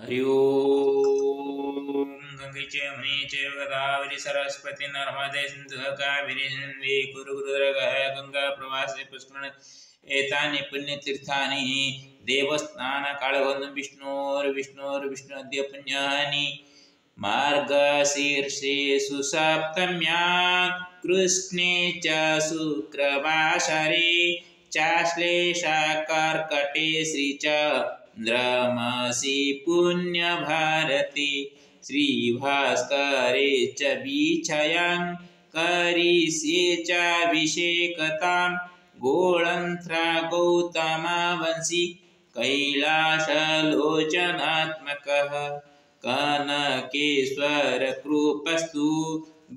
हरि ओम। गंगे च यमुने चैव गोदावरी सरस्वती नर्मदे सिन्धु कावेरी जलेस्मिन् कुरुगुरुर्गः गंगा प्रवासे पुष्करण एतानि पुण्यतीर्थानि देवस्थानकालबन्धं विष्णोर्विष्णोर्विष्णोऽद्य पुण्यानि मार्गशीर्षे सुसप्तम्यां कृष्णे च शुक्रवासरे चाश्लेषा कर्कटे श्रीचन्द्रमसि पुण्यभारती श्रीभास्करे च वीक्षयं करिष्ये चाभिषेकतां गोळन्त्रा गौतमवंशी कैलासलोचनात्मकः कनकेश्वर कृपस्तु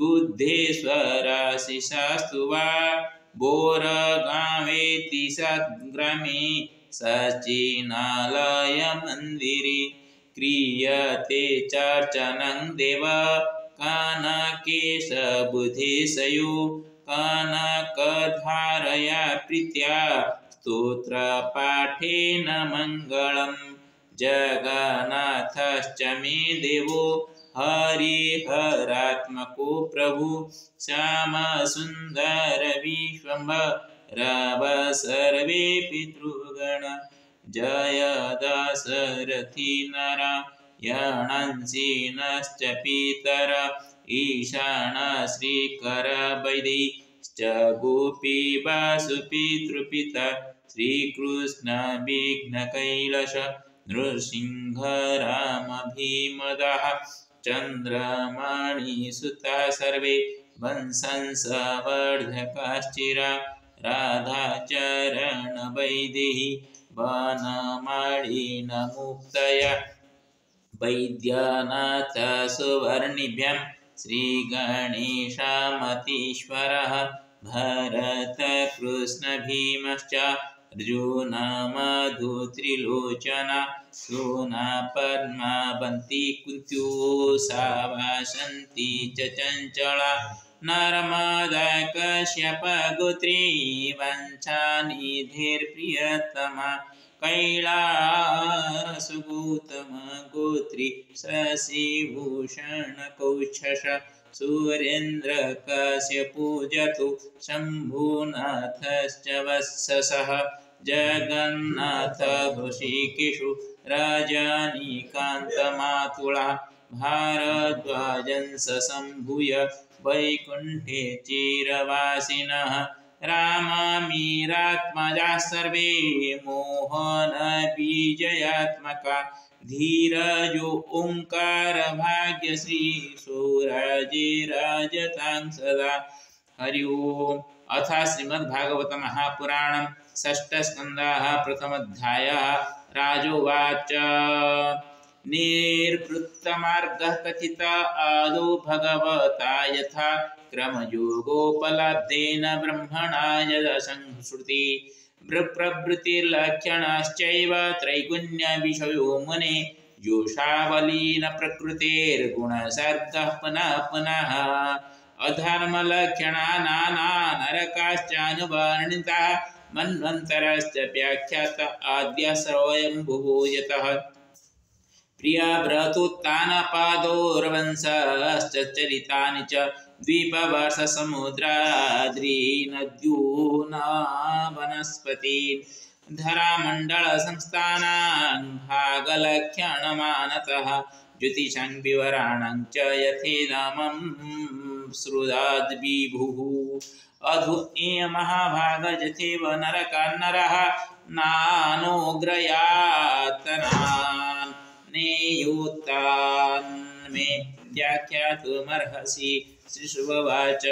बुद्धेश्वराशिषास्तु वा बोरगावेति सद्ग्रामे सच्चिनालयमन्दिरे क्रियते चार्चनं देव कनकेशबुधेशयो कनकधारया प्रीत्या स्तोत्रपाठेन मङ्गलम् जगन्नाथश्च मे देवो हरिहरात्मको प्रभु श्यामसुन्दर विश्वम्भर सर्वे पितृगण जय दाशरथि नारायणांशीनश्च पितर ईशान श्रीकर वैदेश्च गोपी वासुपितृपिता श्रीकृष्ण विघ्नकैलास नृसिंह राम भीमदाः चन्द्रमणिसुता सर्वे वंशंसवर्धकाश्चिरा राधाचरण वैदेही वनमालिनमुक्तया वैद्यनाथ सुवर्णिभ्यां श्रीगणेशमतीश्वरः भरतकृष्ण भीमश्च अर्जुन मधु त्रिलोचना सोना पद्मावती कुन्त्यो सावासन्ती च चञ्चला नर्मदा कश्यप गोत्री वंशानिधिर्प्रियतमा कैलास गौतम गोत्री शशिभूषण कौच्छस सुरेन्द्र कश्यपो जतु शम्भुनाथश्च वत्ससः जगन्नाथ ऋषिकेशो रजनीकान्तमातुला भारद्वाजं सम्भूय वैकुण्ठे चिरवासिनः राममीरात्मजा सर्वे मोहनबीजयात्मका धीरजो ओंकार भाग्यश्री सूरजिराजतां सदा। हरि ओम। अथ श्रीमद्भागवत महापुराणं षष्ठस्कन्धः प्रथमोऽध्यायः। राजोवाच निर्वृत्तमार्गः कथित आदौ भगवता यथा क्रमयोगोपलब्धेन ब्रह्मणा यदसंश्रुति प्रवृत्तिर्लक्षणश्चैव त्रैगुण्यविषयो मुने योषावलीन प्रकृतेर्गुणसर्गः पुनः पुनः अधर्मलक्षणा नाना नरकाश्चानुवर्णिताः मन्वन्तरश्च व्याख्यात आद्य स्वयंभुवो यतः प्रियव्रतोत्तानपादोर्वंशश्च चरितानि च द्वीपवर्षसमुद्राद्रीनद्यूना वनस्पतीन् धरामण्डलसंस्थानां भागलक्षणमानतः ज्योतिषं विवराणं च यथेदमं श्रुताद्विभुः अधुन्यमहाभागजथेव नरकान्नरः नानोग्रयातनान् नेयोत्तान्मे व्याख्यातुमर्हसि। श्रीशुभवाच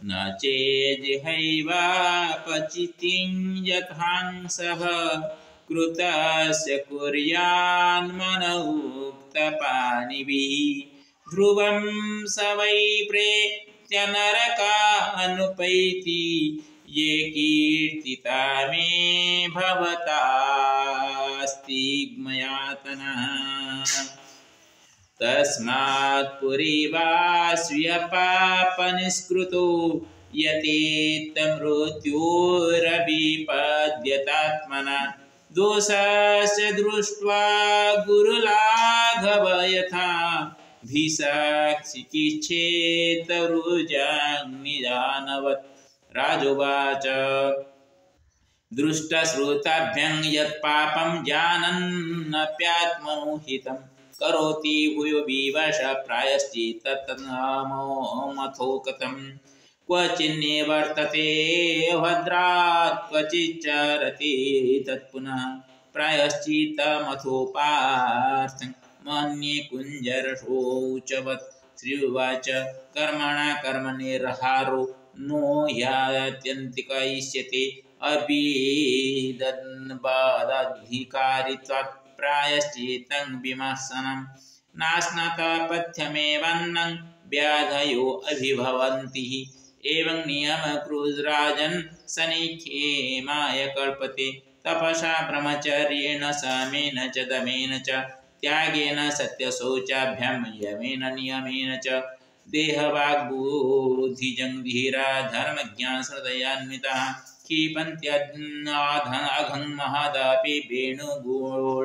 न चेदिहैवापचितिं यथांसः कृतस्य कुर्यान्मनोक्तपाणिभिः ध्रुवं स वै प्रेत्य नरकानुपैति ये कीर्तिता मे भवतास्तिग्मयातनः तस्मात् पुरीवास्यपापनिष्कृतो यतेत्तमृत्योरभिपद्यतात्मना दोषस्य दृष्ट्वा गुरुलाघवं भीषाक्षिचिच्छेतरुजाग्निजानवत् राजोवाच दृष्टश्रुताभ्यं यत्पापं जानन्नप्यात्मनुहितं करोति भूयो विवश प्रायश्चित्ततन्नामो कथं क्वचिन्निवर्तते भद्रात् क्वचिच्चरति तत्पुनः प्रायश्चित्तमथोपार्थं मन्ये कुञ्जरशोचवत् श्रीवाच कर्मणा कर्मनिर्हारो नो ह्यात्यन्तिकयिष्यते अभिदन्बादाधिकारित्वात् प्रायश्चित्तं विमर्शनं नास्नातपथ्यमेवन्नं व्याधयो अभिभवन्ति एवं नियमकृद्राजन् सनिक्षेमाय कल्पते तपसा ब्रह्मचर्येण समेन च दमेन च त्यागेन सत्यशौचाभ्यां यमेन नियमेन च देहवाग्बुद्धिजं धीरा धर्मज्ञानश्रद्धयान्विताः क्षिपन्त्यघं महदापि वेणुगोल्ममिवानलाः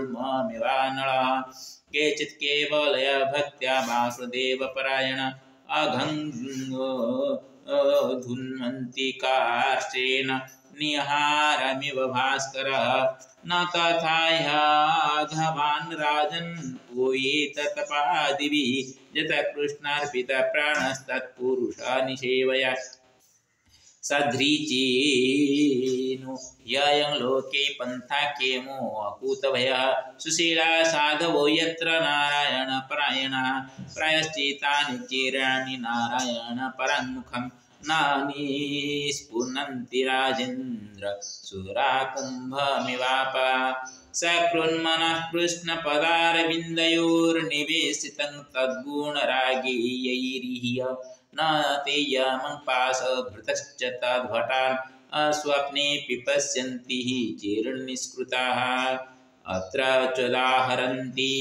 केचित् केवलया भक्त्या वासुदेवपरायण धुन्वन्ति कार्ष्टेन निहारमिव भास्करः न तथा ह्याघवान् राजन् पूयेत तपादिभिः यतः कृष्णार्पितप्राणस्तत्पुरुषा निषेवया सधृचीनु ययं लोके पन्थाख्येमो अकूतभयः सुशीला साधवो यत्र नारायणपरायणः प्रायश्चित्तानि चिराणि नारायणपराङ्मुखं निस्पुनन्ति राजेन्द्र सुराकुम्भमिवाप सकृन्मनः कृष्णपदारविन्दयोर्निवेशितं तद्गुणरागीयैरिह्य न ते यमं पाशभृतश्च तद्भटान् अस्वप्नेऽपि पश्यन्ति चिरनिष्कृताः अत्र चोदाहरन्ति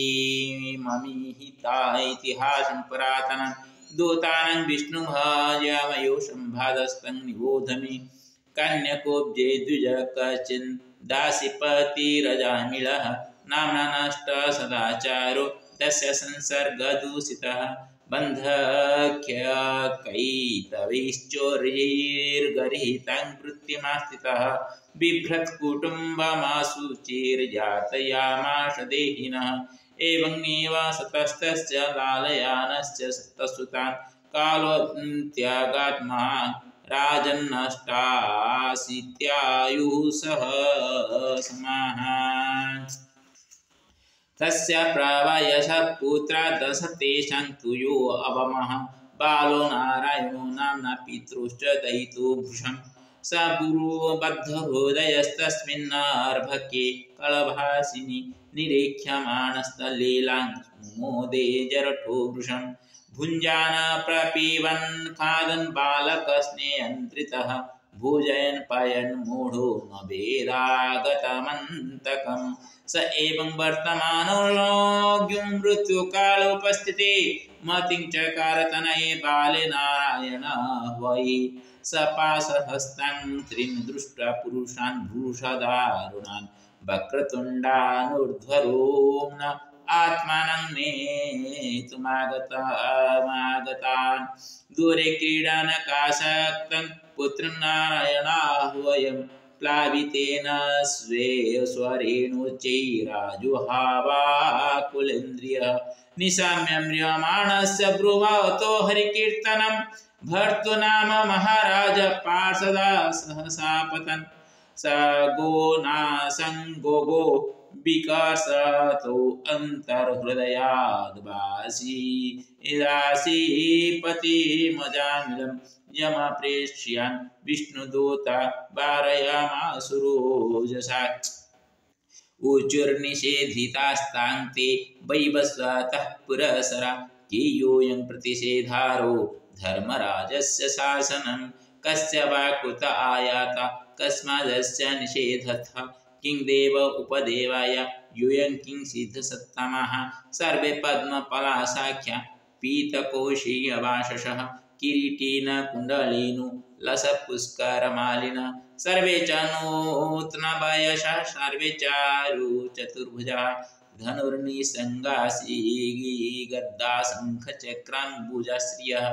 ममीहिता इतिहासं पुरातनं दूतानं विष्णुभजमयो सम्भादस्तं निबोधमे कन्यकोब्जे द्विज कश्चिन् दासीपतिरजामिलः नाम्ना नष्ट सदाचारो तस्य संसर्गदूषितः बन्धक्यकैतवैश्चोर्यैर्गर्हितं वृत्तिमास्थितः बिभ्रत्कुटुम्बमाशुचिर्जातयामाश देहिनः एवं निवासतस्तस्य लालयानस्य सप्तसुतान् कालोऽन्त्यागात्मा राजन्नष्टाशीत्यायुः सहस्रमाः तस्य प्रवयसः पुत्रा दश तेषां तु यो अवमः बालो नारायणो नाम्ना पितृश्च दयितो भृशं स गुरुबद्धहृदयस्तस्मिन्नर्भके कलभासिनि निरीक्ष्यमाणस्तलीलां मोदे जरठो भृशं भुञ्जान प्रपीवन् खादन् बालकस्नेहन्त्रितः भोजयन् पयन् मूढो न वेदागतमन्तकम् स एवं वर्तमानोऽज्ञो मृत्युकालोपस्थिते मतिं चकारतनये बाले नारायण वै सपाशहस्तं त्रीन् दृष्ट्वा पुरुषान् भूषदारुणान् वक्रतुण्डानूर्ध्वरोम्न आत्मानं नेतुमागतान् दूरे क्रीडनकासक्तं पुत्रं नारायणाह्वयं प्लावितेन स्वेश्वरेणुच्चैराजुहावाकुलेन्द्रियः निशाम्य म्रियमाणस्य ब्रुवतो हरिकीर्तनं भर्तुनाम महाराज पार्षदा सहसा पतन् स गोनासङ्गोगो विकसतो अन्तर्हृदयाद्वासी दासीपतिमजामिलं यमप्रेक्ष्यान् विष्णुदूता वारयामासुरोजसा ऊचुर्निषेधितास्तां ते वैवस्वतः पुरसरा केयोऽयं प्रतिषेधारो धर्मराजस्य शासनं कस्य वा कृत आयाता कस्मादस्य निषेधतः किं देव उपदेवाय यूयं किं सिद्धसत्तमः सर्वे पद्मपलाशाख्या पीतकोशीयवाशसः किरीटेन कुण्डलेन लसत्पुष्करमालिनः सर्वे च नूतनवयसः सर्वे चारु चतुर्भुजाः धनुर्निसङ्गासी गद्दा शङ्खचक्राम्बुजाश्रियः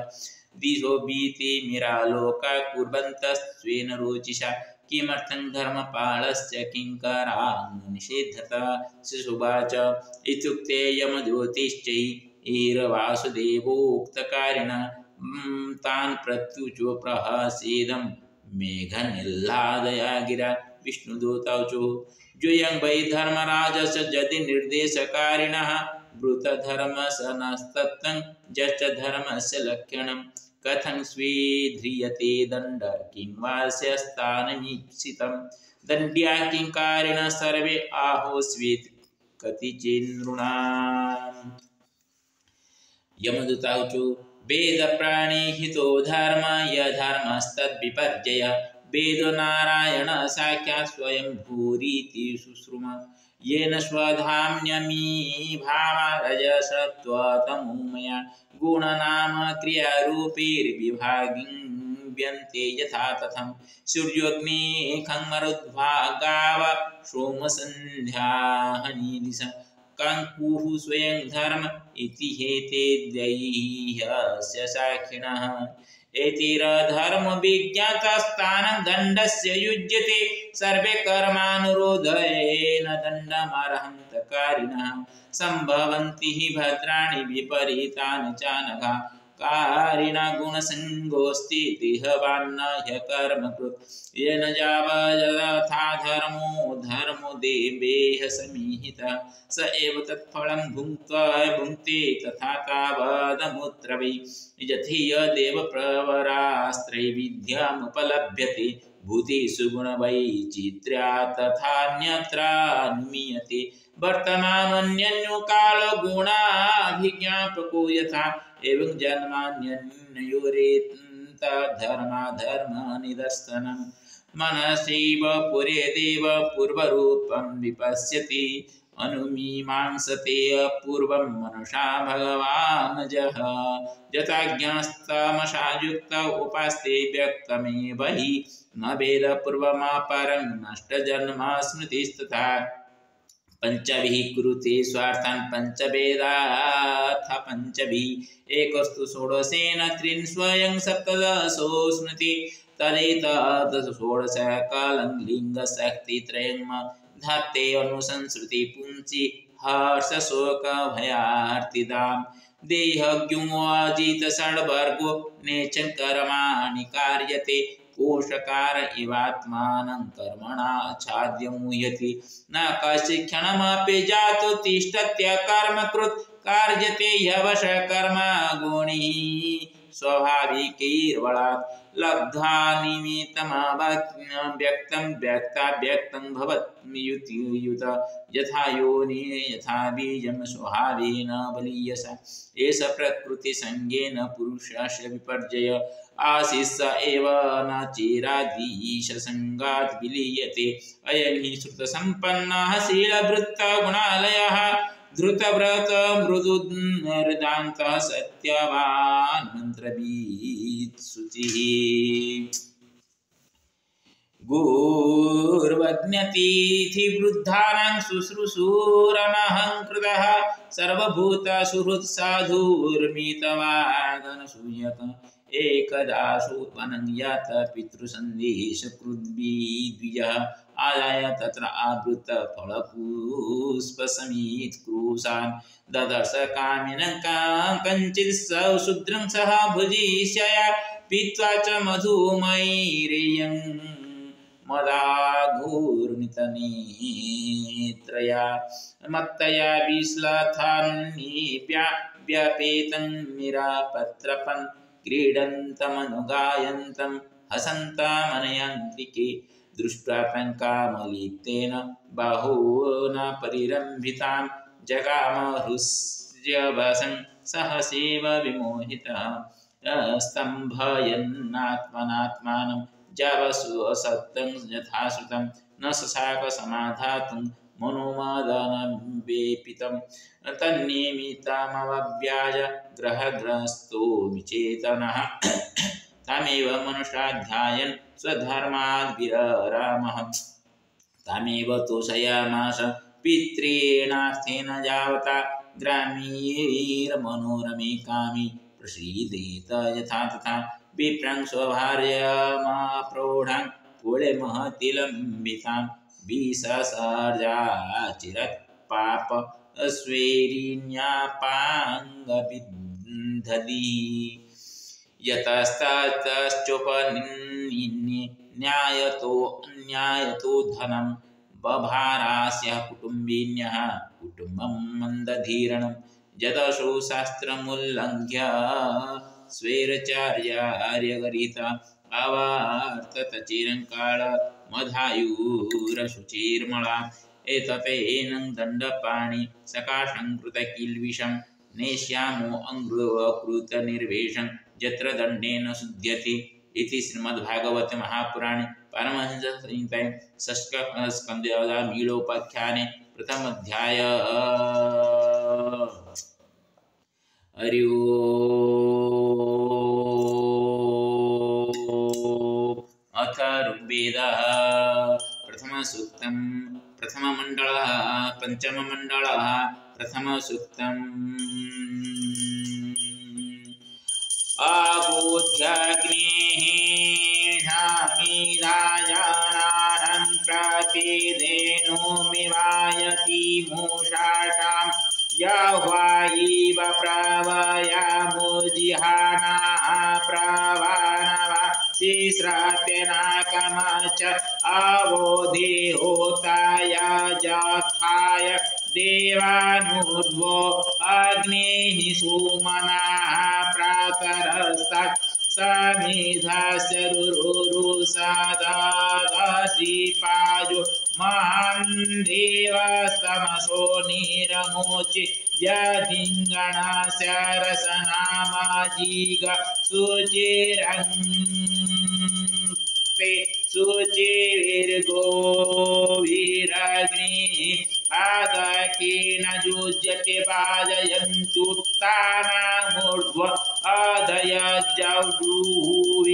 दिशो भीतिमिरालोका कुर्वन्तस्त्वेन रोचिषा किमर्थं धर्मपालस्य किङ्करान्निषेधत शिशुवाच इत्युक्ते यमज्योतिश्चैरवासुदेवोक्तकारिणः तान् प्रत्युचो प्रहसेदं मेघनिह्लादया गिरा विष्णुदूतौचुः जोऽयं वै धर्मराजस्य यदि निर्देशकारिणः ब्रूतधर्मसनस्तत्तं यश्च धर्मस्य लक्षणं कथं स्वीध्रियते दण्ड किं वास्य स्थानमीप्सितं दण्ड्या किङ्कारिणः सर्वे आहोस्वेत् कतिचिन्नृणाम् यमदूतावचु वेदप्राणिहितो धर्म यधर्मस्तद्विपर्जयः वेदो नारायण साक्षात् स्वयं भूरिति शुश्रुम येन स्वधाम्यमीभावा रजसत्त्वतमोमया गुणनाम क्रियारूपैर्विभागिन्यन्ते यथा तथं सूर्योऽग्निखङ्मरुद्भागाव सोमसन्ध्याहनिदिशः काङ्कुः स्वयं धर्म इति हेते दैह्यस्य साक्षिणः एतिरधर्मविज्ञातस्थानं दण्डस्य युज्यते सर्वे कर्मानुरोधेन दण्डमर्हन्तकारिणः सम्भवन्ति हि भद्राणि विपरीतानि च नघा कारिणा गुणसङ्गोऽस्ति देहवान्न ह्यकर्मकृत् येन यावथा धर्मो देवेह समीहितः स एव तत्फलं भुङ्क्ते तथा तावदमुत्र वै यथेयदेव प्रवरास्त्रैविध्यमुपलभ्यते भूतेषु गुणवैचित्र्या तथान्यत्रानुमीयते वर्तमानन्यो कालो गुणाभिज्ञापको यथा एवं जन्मान्यन्योरेतद्धर्माधर्मनिदर्शनं मनसैव पुरे देव पूर्वरूपं विपश्यति अनुमीमांसते अपूर्वं मनुषा भगवानजः यथाज्ञस्तमसायुक्त उपास्ते व्यक्तमेव हि न वेद पूर्वमापरं नष्टजन्म स्मृतिस्तथा पंचभिः कुरुते स्वार्थान् पञ्चवेदाथ पञ्चभिः एकस्तु षोडशेन त्रीन् स्वयं सप्तदशो स्मृति तदेतद् षोडशकालं लिङ्गशक्तित्रयं धात्ते अनुसंसृति पुंसि हर्षशोकभयार्तिदां देहज्ञोऽजित षड्वर्गो नेचन कर्माणि कार्यते कोशकार इवात्मानं कर्मणा छाद्य मुह्यति न कश्चित् क्षणमपि जातु तिष्ठत्य कर्मकृत् कार्यते ह्यवश कर्म गुणिः स्वाभाविकैर्बलात् लब्ध्वा निमित्तमव्यक्तं व्यक्ताव्यक्तं भवत्युत यथा योनि यथा बीजं स्वभावेन बलीयसा एष प्रकृतिसङ्गेन पुरुषस्य विपर्जय आशिष एव न चिराधीशसङ्गात् विलीयते अयं हि श्रुतसम्पन्नः शीलवृत्तगुणालयः धृतव्रत मृदुर्दान्तः सत्यवान् मन्त्रवीत् शुचिः गुर्वज्ञतीथिवृद्धानां शुश्रूषुरनहङ्कृतः सर्वभूतसुहृत्साधुर्मितवागनसूयक एकदा सोपनं यात पितृसन्देशकृद्विद्विजः आदाय तत्र आवृतफलपुष्पसमीत्कृशान् ददर्श कामिनं कञ्चित् शूद्रं सह भुजिष्यया पीत्वा च मधुमैरेयं मदाघूर्णितनेत्रया मत्तया विश्लथान्निव्यपेतं निरापत्रपन् क्रीडन्तमनुगायन्तं हसन्तमनयन्त्रिके दृष्ट्वा कामलिप्तेन बाहुना परिरम्भितां जगामहृष्यवसं सहसेव विमोहितः स्तम्भयन्नात्मनात्मानं जावसु असक्तं यथा श्रुतं न सशाक समाधातुं मनोमादानवेपितं तन्निमित्तमव्याज ग्रहग्रस्तो विचेतनः तमेव मनुष्याध्यायन् स्वधर्माद् विररामः तमेव तोषयामास पितॄणार्थेन यावता ग्रामीरमनोरमे कामी प्रसीदेत यथा तथा विप्रं स्वभार्यमाप्रौढां कुले महतिलम्बितां विससर्जाचिरत् पाप स्वेरिण्यापाङ्गविद्धि यतस्ततश्चोपनिन्ये न्यायतो धनं बभारास्य कुटुम्बिन्यः कुटुम्बं मन्दधीरणं यदशो शास्त्रमुल्लङ्घ्य स्वेरचार्यार्यगरिता अवर्तत चिरङ्काल मधायुरशुचिर्मला एततेनं दण्डपाणि सकाशं कृतकिल्बिषं नेष्यामो अङ्गृहकृतनिर्वेशं यत्र दण्डेन शुध्यति इति श्रीमद्भागवते महापुराणे पारमहंससंहितायां षष्ठस्कन्धे मीलोपाख्याने प्रथमोऽध्याय। हरि ओम्। अथ ऋग्वेदः प्रथमसूक्तं प्रथममण्डलः पञ्चममण्डलः प्रथमसूक्तम् आबुध्यग्नेः धामिदायानानं प्रतिधेनुमिवायति मूषाटां यह्वायिव प्रवयामुजिहानाः प्रवानवा तिस्रतेनाकमच अवोधि होताय जथाय देवानूर्ध्वो अग्निः सुमनाः प्रातरस्तात् समिधस्य रुरुरुसदसि पाजो महान् देवस्तमसो निरमोचि यदिङ्गणस्य रसनामाजिग सुचिरङ्क्ते शुचिर्गोभिरग्निः आदकेन युज्यते वाजयन्तुत्तानामूर्ध्व अधयज्जौजुहुः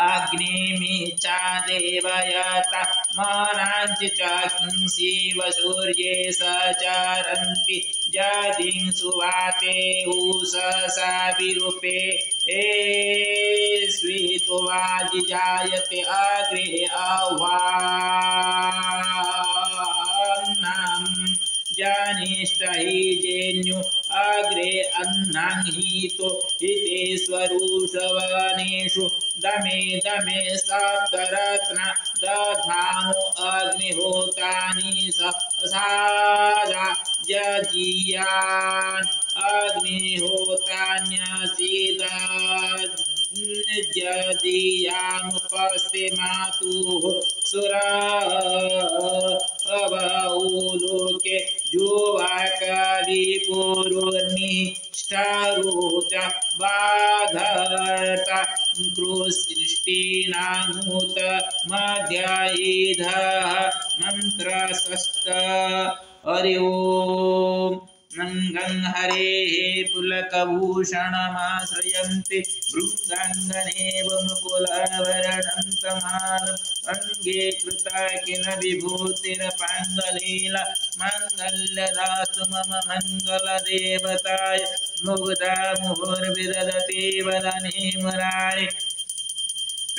अग्निमिच्छा देवयता मनाञ्च चक्षुंषिव सूर्ये सचरन्ति जदिंसुवाते उषसा विरूपे स्वीतो वाजिजायते अग्रे आह्वान्नम् जनिष्ठ हि जेन्यु अग्रे अन्नं हितो हितेष्वरुषवनेषु दमे दमे सप्तरत्न दधानो अग्निहोतानि साजा जजीयान् अग्निहोतान्यसीदजजीयामुपस्ते मातुः सुरा अवलोके जुवाकविपुरुर्निष्ठारुच बाधर्ता कृष्टिनामुत मध्यायिधः मन्त्रसस्त। हरि ओम्। नङ्गं हरेः पुलकभूषणमाश्रयन्ति भृङ्गङ्गनेव मुकुलवर्णं तमालम् अङ्गे कृता किल विभूतिरपाङ्गलीला मङ्गल्यदास्तु मम मङ्गलदेवताय मुग्धा मुहुर्विदधति वदने मुरारे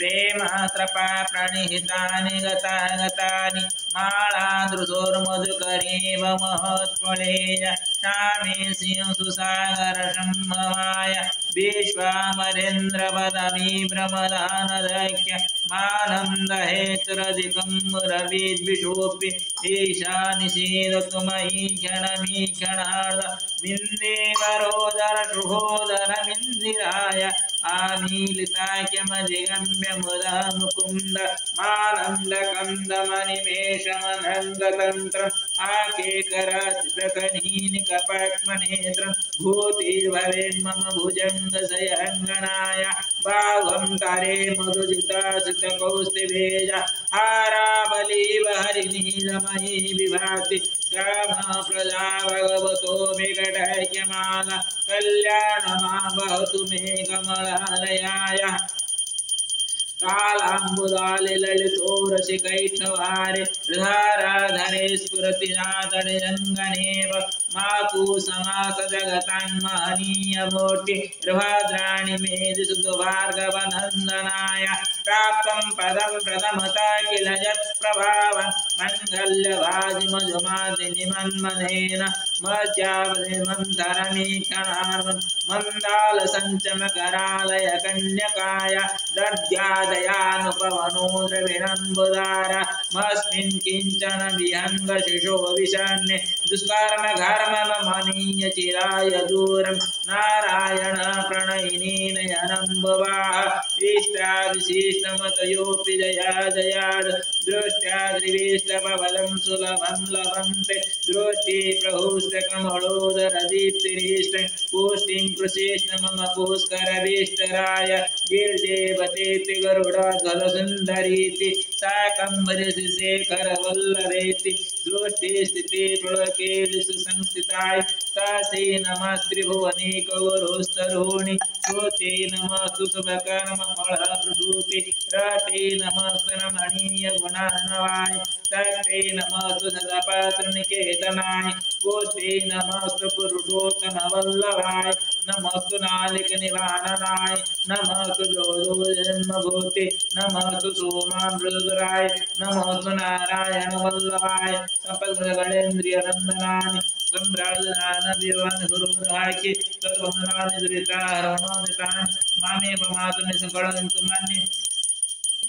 प्रेमत्रपा प्रणिहितानि गतानि मालादृशोर्मधुकरेव महत्फलेय शामे सिंहसुसागरसम्भवाय विश्वामरेन्द्रवदमी भ्रमदानदक्ष्य मालं दहेतुरधिकं रविद्विषोऽपि ईशानिषेदतु मयि क्षणमीक्षणार्ध मिन्देवरोदरशुभोदरमिन्दिराय आमीलिताख्यमधिगम्य मुदा मुकुन्द मानन्दकन्दमनिमेषमनङ्गतन्त्रम् आकेकरत्प्रकनीनिकपक्मनेत्रं भूतिर्भवेन्मम भुजङ्गशयङ्गनाय भावं तारे मधुजितासितकौस्तुभेज हारावलीव हरिनीलमयी विभाति कामप्रजा भगवतो विकटैक्यमाला कल्याणमा भवतु मे कमलालयाय कालाम्बुदाले ललितो रसिकैठवारे धाराधरे स्फुरति नादनिरङ्गनेव मातु समास जगतां महनीयमूर्ति भाद्राणि मेधि सुभार्गवनन्दनाय प्राप्तं पदं प्रथमता किल यत्प्रभावं मङ्गल्यभाजि मधुमादिनिमन्मनेन मज्जावधिमन्थरमीकणार्वं मन्दालसञ्चमकरालय कन्यकाय दद्यादयानुपवनो द्रविणम्बुदार मस्मिन् किञ्चन विहङ्गशिशो विषण्णे दुष्कर्म घर्ममनीय चिराय दूरं नारायण प्रणयिनी नयनम्बुवाः इष्टाविशिष्टमतयोऽपि जया जयाद् दृष्ट्या त्रिविष्टपवलं सुलभं लभन्ते दृष्टि प्रहुष्टकमलोदरदीप्तिरिष्ट पुष्टिं कृषिष्ट मम पुष्करविष्टराय गिरिदेवतेति गरुडध्वजसुन्दरीति शाकम्भरी शेखरवल्लभेति दृष्टिस्थिति पुलकेलिषु संस्थिताय तासे नमः त्रिभुवनेकगुरुस्तरूणि श्रुते नमस्तु शुभकर्मफलप्रसूति रते नमस्तु रमणीय गुणार्णवाय तत्ते नमस्तु सदापात्रनिकेतनाय पुष्टे नमस्तु पुरुषोत्तमवल्लभाय नमस्तु नालिकनिवारणाय नमस्तु जोजोजन्मभूते नमस्तु सोमामृतराय नमस्तु नारायणवल्लभाय सपद्गणेन्द्रियनन्दनाय सम्राजनानभिवान् गुरुर्हाकि सर्वमनानि दुरिताहरणोदितानि मामेव मातुनि सकलन्तु मन्ये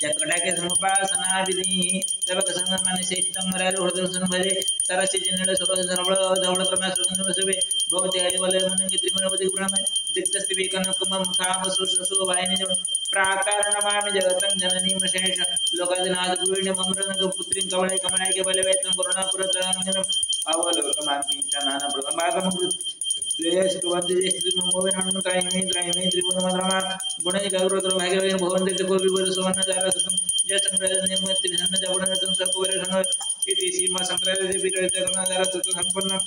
जत्कटाके समुपासना विधि सबक संगमनि श्रेष्ठं मरारुहृदं भजे सरस्य जिनल सुबह सरबळ धवळ क्रम सुगंध सुबे भवते हरिवल मुनि त्रिमनवति ब्रह्म दिक्तस्ति विकन कुमम काम सुसु वाहिनी जण प्राकार नमामि जगतं जननीं शेष लोकादिनाथ गुरुण्य ममृतंग पुत्रीं कवळे कमलायके बलवेतं करुणापुरतरंजनम अवलोकमान्तिं च नाना प्रथमागम श्रेयस वंदे श्रीमोविनानं त्रायमे त्रिभुवनमधरमा गुणै गौरवत्र भाग्यवेन भवन्ते तपोपि वरसवन्न जारसतं जयसंग्रहनिर्मत्ति धन्न जवणतं सकुवरे धन इति सीमा संग्रहस्य विरजकरణ जारसतं संपन्न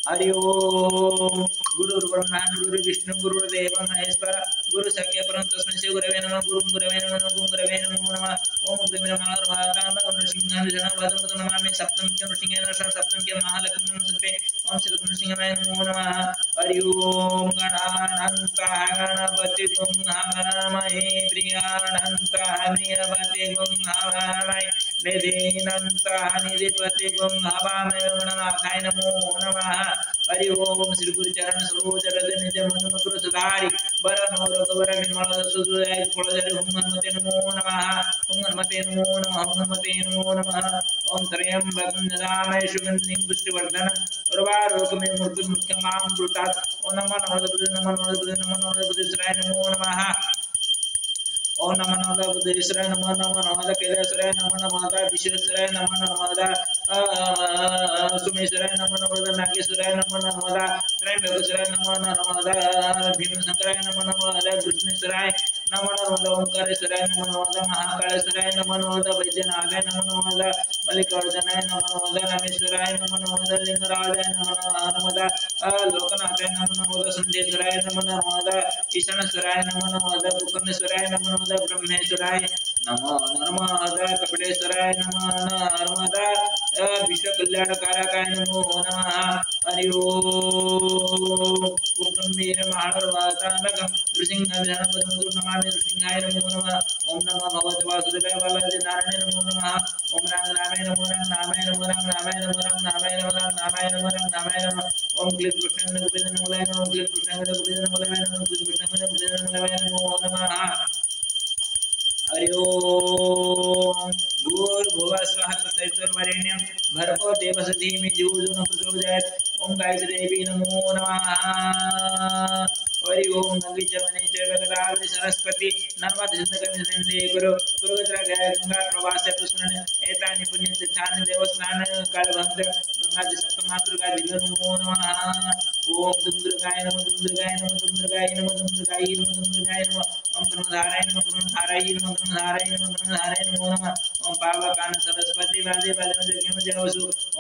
हरि ओम गुरुर्ब्रह्मा गुरुर्विष्णु गुरुर्देव महेश्वर गुरु सख्य परम तस्मै श्री गुरवे नमः गुरुर्गुरवे नमः गुरुर्गुरवे नमो नमः ओम ग्रीं महाराम नृसिंहाय नमः नमामि सप्तम के नृसिंहाय सप्तम के महालक्ष्मी नमस्ते ओम श्री नृसिंहाय नमो नमः हरि ओम गणानंता गणपति गुं हवामहे प्रियानंता प्रियपति गुं हवामहे निधिनंता निधिपति गुं हवामहे गणनाथाय नमो नमः हरि ओम श्री गुरु चरण सरोज रज निज मन मकुर सुधारी वर नोर गवर विमल सुजुय फलजरि हुं हनुमते नमो नमः हुं हनुमते नमो नमः हुं हनुमते नमो नमः ओम त्र्यंबकं यजामहे सुगन्धिं पुष्टिवर्धनम् उर्वारुकमिव मृत्युमुख्यमामृतात् ओम नमो नमः बुद्धेश्वराय नमो नमः ओम नमो नमः बुद्धेश्वराय नमो नमः केदारेश्वराय नमो नमः विश्वेश्वराय नमो नमः सुमेश्वराय नमो नमः नागेश्वराय नमो नमः त्रयंबकेश्वराय नमो नमः भीमशंकराय नमो नमः कृष्णेश्वराय नमो नमः ओंकारेश्वराय नमो नमः महाकालेश्वराय नमो नमः वैद्यनाथाय नमो नमः मल्लिकार्जुनाय नमो नमः रामेश्वराय नमो नमः लिंगराजाय नमो नमः लोकनाथाय नमो नमः संदेश्वराय नमो नमः ईशानेश्वराय नमो नमः गोकर्णेश्वराय नमो नमः ब्रह्मेश्वराय नमो नमः कपिलेश्वराय नमो नमः विश्व कल्याणकारकाय नमो नमः हरि ओम उग्रवीर महारवातानकं नृसिंहं नमामि नृसिंहाय नमो नमः ओम नमो भगवते वासुदेवाय बालाजी नारायणाय नमो नमः ओम रामाय नमो नामाय नमो नामाय नमो नामाय नमो नामाय नमो नामाय नमः ओम क्लीं कृष्णाय गोविंदाय नमो ओम क्लीं कृष्णाय गोविंदाय नमो ओम क्लीं कृष्णाय गोविंदाय नमो नमः हरि ओम भूर्भुवः स्वः तत्सवितुर्वरेण्यं भर्गो देवस्य धीमहि धियो यो नः प्रचोदयात् ओम गायत्री देवी नमो नमः हरि ओम गंगे जमुने चैव गोदावरी सरस्वती नर्मदे सिन्धु कुरु कुरुक्षेत्र गंगा प्रवासे पुष्करणे एतानि पुण्यतीर्थानि देवस्थानानि कालभद्र गंगादि सप्तमातृका दिव्य नमो नमः ओम दुर्गाय नमः दुर्गाय नमः दुर्गाय नमः दुर्गाय नमः दुर्गाय नमः ओम कर्णधाराय नमः कर्णधाराय नमः कर्णधाराय नमः कर्णधाराय नमो नमः ओम पावकान सरस्वती वादे वादे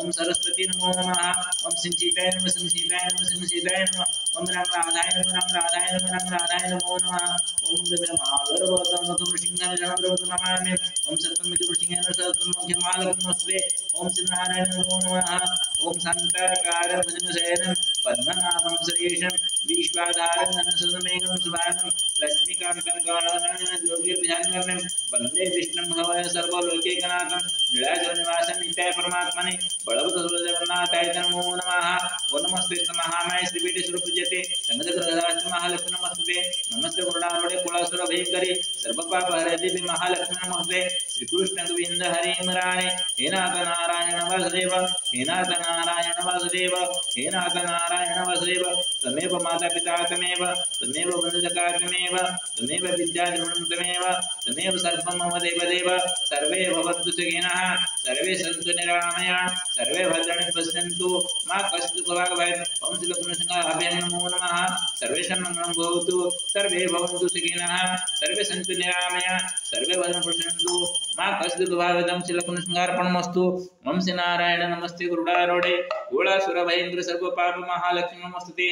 ओम सरस्वती नमो नमः ओम सिंचिताय नमः सिंचिताय नमः सिंचिताय नमः ओम राधाय नमः राधाय नमो नमः ओम गणमाधर्वतम ऋषिंगाय नमामि ओम सप्तमिति ऋषिंगाय सप्तमख्यमालकमस्ते ओम श्री नारायण नमो नमः ओम शांताकारं भुजगशयनं पद्मनाभं सुरेशं विश्वाधारं धनसुतमेघं सुभागं लक्ष्मीकान्तं गणानां योगिर्भ्याङ्गं वन्दे विष्णुं भवय सर्वलोकैकनाथं नीलाचलनिवासं नित्याय परमात्मने बलभद्रजगन्नाथाय नमो नमः ओम नमस्ते महामाय श्रीपीठे स्वरूपजते संगतग्रहराज महालक्ष्मी नमस्ते नमस्ते गुरुनाथोड़े कुलासुर भयंकरी सर्वपाप हरे देवी महालक्ष्मी नमस्ते श्री कृष्ण गोविंद हरे मुरारे हे नाथ नारायण वासुदेव हे नाथ नारायण वासुदेव हे नाथ नारायण वासुदेव तमेव माता पिता तमेव बंधुजका तमेव विद्याधर्मं तमेव सर्वं मम देव सर्वे भवन्तु सुखिनः सर्वे सन्तु निरामयाः सर्वे भद्राणि पश्यन्तु मा कश्चित् दुःखभाग् भवेत् ओम श्री लक्ष्मीनरसिंहाभ्यां नमो नमः सर्वेषां मङ्गलं भवतु सर्वे भवन्तु सुखिनः सर्वे सन्तु निरामयाः सर्वे भद्राणि पश्यन्तु मा कश्चित् दुःखभाग् भवेत् ओम श्री लक्ष्मीनरसिंहार्पणमस्तु ओम श्री नारायण नमस्ते गुरुडारूढे गोळासुरभयेन्द्र सर्वपाप महालक्ष्मी नमस्ते।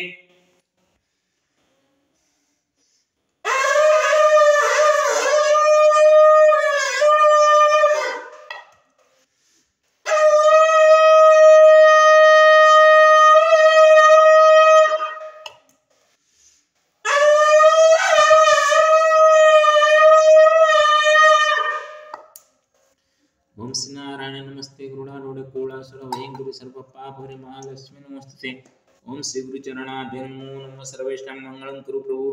ओम श्री नारायण नमस्ते गुरुडारूढे गोळासुर भयंकरी सर्व पाप हरे महालक्ष्मी नमस्ते ओम श्री गुरुचरणाभ्यां नमो नमः सर्वेषां मंगलं कुरु प्रभु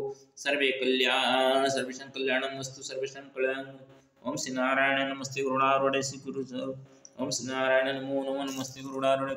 सर्वेषां कल्याणमस्तु सर्वेषां कल्याणं ओम श्री नारायण नमस्ते गुरुडारूढे श्री गुरु ओम श्री नारायण नमो नमः नमस्ते गुरुडारूढे